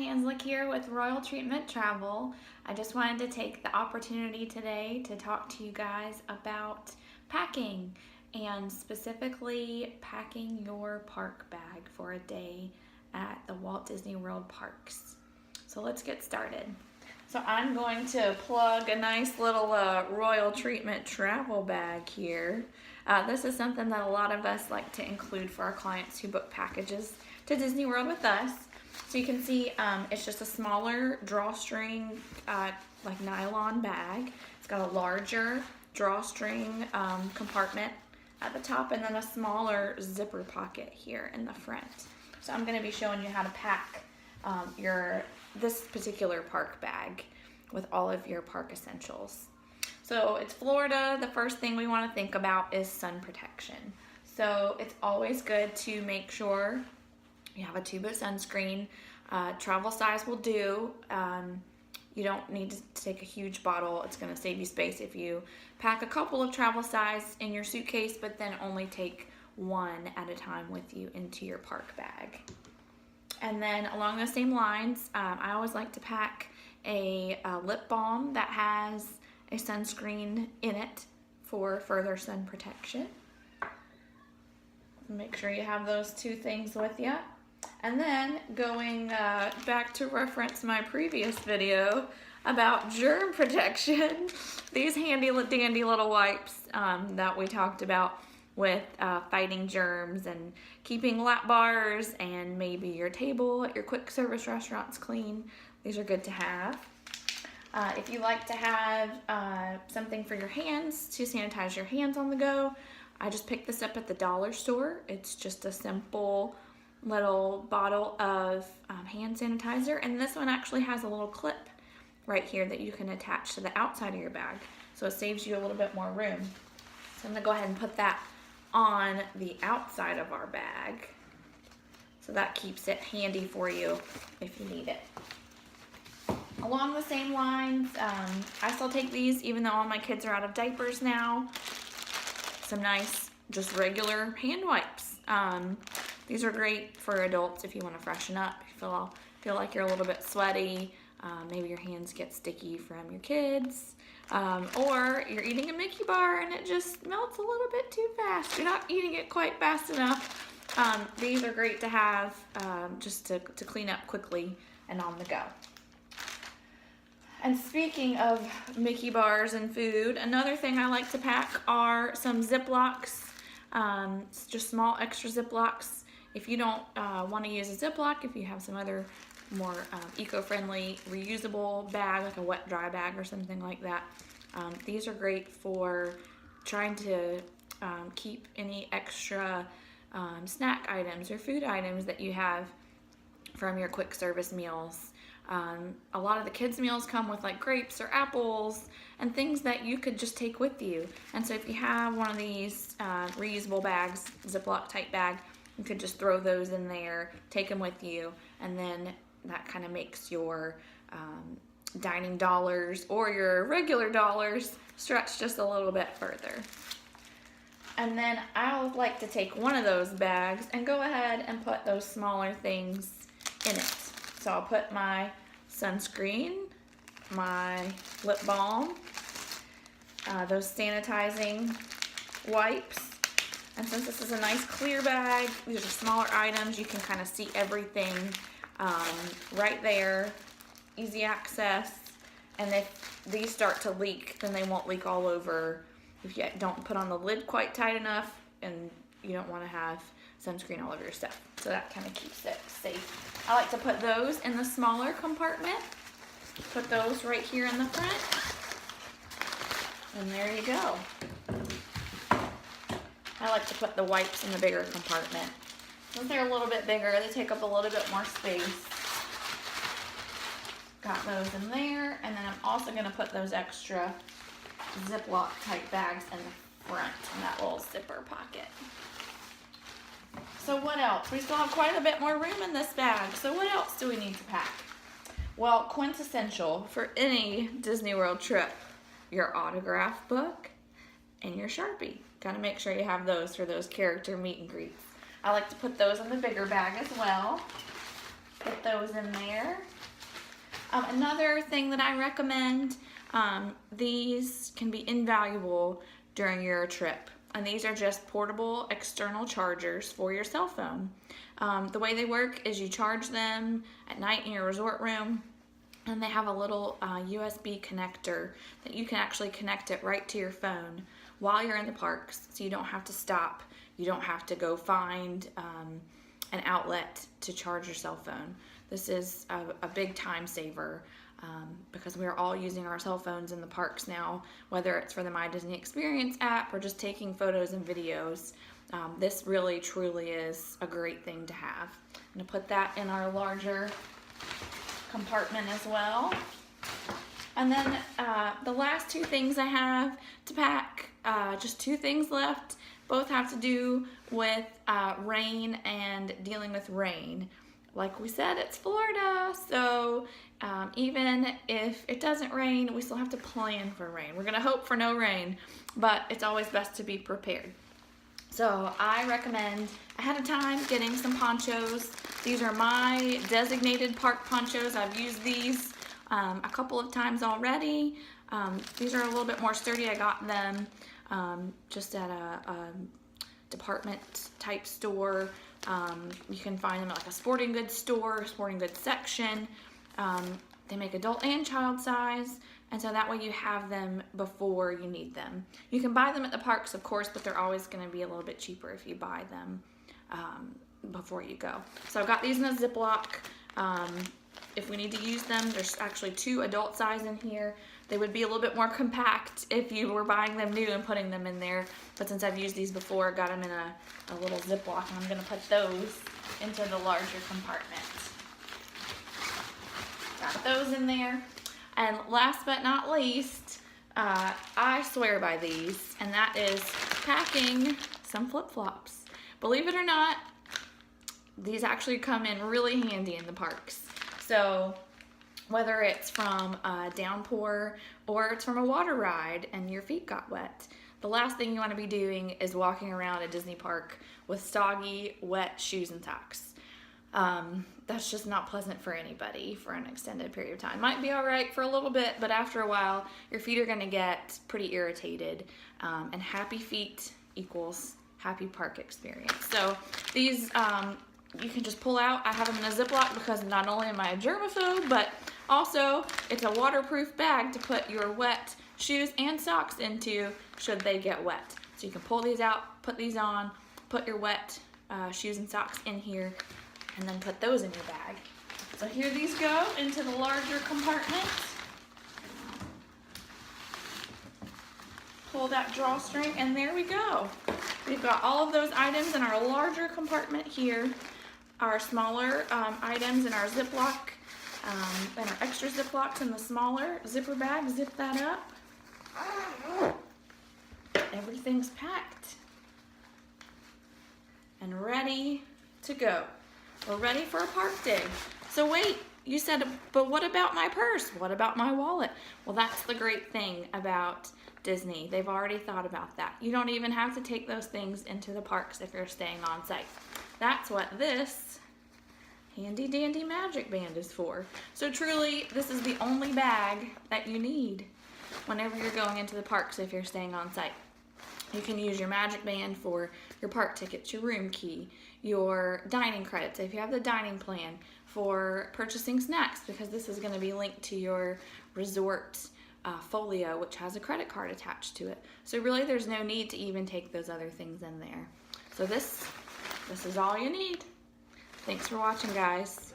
Hanslick here with Royal Treatment Travel. I just wanted to take the opportunity today to talk to you guys about packing and specifically packing your park bag for a day at the Walt Disney World Parks. So let's get started. So I'm going to plug a nice little Royal Treatment Travel bag here. This is something that a lot of us like to include for our clients who book packages to Disney World with us. So you can see it's just a smaller drawstring like nylon bag. It's got a larger drawstring compartment at the top and then a smaller zipper pocket here in the front. So I'm going to be showing you how to pack this particular park bag with all of your park essentials. So it's Florida. The first thing we want to think about is sun protection. So it's always good to make sure you have a tube of sunscreen. Travel size will do. You don't need to take a huge bottle. It's going to save you space if you pack a couple of travel size in your suitcase, but then only take one at a time with you into your park bag. And then along those same lines, I always like to pack a lip balm that has a sunscreen in it for further sun protection. Make sure you have those two things with you. And then going back to reference my previous video about germ protection, these handy dandy little wipes that we talked about with fighting germs and keeping lap bars and maybe your table at your quick service restaurants clean. These are good to have. If you like to have something for your hands to sanitize your hands on the go, I just picked this up at the dollar store. It's just a simple little bottle of hand sanitizer, and this one actually has a little clip right here that you can attach to the outside of your bag, so it saves you a little bit more room. So I'm gonna go ahead and put that on the outside of our bag, so that keeps it handy for you if you need it. Along the same lines, I still take these even though all my kids are out of diapers now. Some nice, just regular hand wipes. These are great for adults if you want to freshen up, if you feel like you're a little bit sweaty, maybe your hands get sticky from your kids, or you're eating a Mickey bar and it just melts a little bit too fast. You're not eating it quite fast enough. These are great to have just to clean up quickly and on the go. And speaking of Mickey bars and food, another thing I like to pack are some Ziplocs, just small extra Ziplocs. If you don't want to use a Ziploc, if you have some other more eco-friendly reusable bag, like a wet dry bag or something like that, these are great for trying to keep any extra snack items or food items that you have from your quick service meals. A lot of the kids' meals come with like grapes or apples and things that you could just take with you. And so if you have one of these reusable bags, Ziploc type bag, you could just throw those in there, take them with you, and then that kind of makes your dining dollars or your regular dollars stretch just a little bit further. And then I like to take one of those bags and go ahead and put those smaller things in it. So I'll put my sunscreen, my lip balm, those sanitizing wipes, and since this is a nice clear bag, these are smaller items, you can kind of see everything right there, easy access, and if these start to leak, then they won't leak all over if you don't put on the lid quite tight enough and you don't want to have sunscreen all over your stuff. So that kind of keeps it safe. I like to put those in the smaller compartment. Put those right here in the front. And there you go. I like to put the wipes in the bigger compartment. Since they're a little bit bigger, they take up a little bit more space. Got those in there. And then I'm also going to put those extra Ziploc type bags in the front in that little zipper pocket. So what else? We still have quite a bit more room in this bag. So what else do we need to pack? Well, quintessential for any Disney World trip, your autograph book and your Sharpie. Gotta make sure you have those for those character meet and greets. I like to put those in the bigger bag as well. Put those in there. Another thing that I recommend, these can be invaluable during your trip. And these are just portable external chargers for your cell phone. The way they work is you charge them at night in your resort room, and they have a little USB connector that you can actually connect it right to your phone while you're in the parks, so you don't have to stop. You don't have to go find an outlet to charge your cell phone. This is a big time saver because we're all using our cell phones in the parks now, whether it's for the My Disney Experience app or just taking photos and videos. This really truly is a great thing to have. I'm going to put that in our larger compartment as well. And then the last two things I have to pack, just two things left. Both have to do with rain and dealing with rain. Like we said, it's Florida, so even if it doesn't rain, we still have to plan for rain. We're gonna hope for no rain, but it's always best to be prepared. So I recommend ahead of time getting some ponchos. These are my designated park ponchos. I've used these a couple of times already. These are a little bit more sturdy. I got them just at a department type store. You can find them at like a sporting goods store, sporting goods section. They make adult and child size, and so that way you have them before you need them. You can buy them at the parks, of course, but they're always going to be a little bit cheaper if you buy them before you go. So I've got these in a Ziploc. If we need to use them, there's actually 2 adult size in here. They would be a little bit more compact if you were buying them new and putting them in there. But since I've used these before, got them in a little Ziploc, and I'm going to put those into the larger compartment. Got those in there. And last but not least, I swear by these, and that is packing some flip-flops. Believe it or not, these actually come in really handy in the parks. So whether it's from a downpour or it's from a water ride and your feet got wet, the last thing you want to be doing is walking around a Disney park with soggy, wet shoes and socks. That's just not pleasant for anybody for an extended period of time. Might be all right for a little bit, but after a while, your feet are going to get pretty irritated, and happy feet equals happy park experience. So these you can just pull out. I have them in a Ziploc because not only am I a germaphobe, but also it's a waterproof bag to put your wet shoes and socks into should they get wet. So you can pull these out, put these on, put your wet shoes and socks in here, and then put those in your bag. So here these go into the larger compartment. Pull that drawstring, and there we go. We've got all of those items in our larger compartment here. Our smaller items in our Ziploc, and our extra Ziplocs in the smaller zipper bag. Zip that up. Everything's packed and ready to go. We're ready for a park day. So wait, you said, but what about my purse? What about my wallet? Well, that's the great thing about Disney. They've already thought about that. You don't even have to take those things into the parks if you're staying on site. That's what this handy dandy magic band is for. So truly, this is the only bag that you need whenever you're going into the parks if you're staying on site. You can use your magic band for your park tickets, your room key, your dining credits if you have the dining plan, for purchasing snacks because this is going to be linked to your resort folio, which has a credit card attached to it. So really there's no need to even take those other things in there. So this is all you need. Thanks for watching, guys.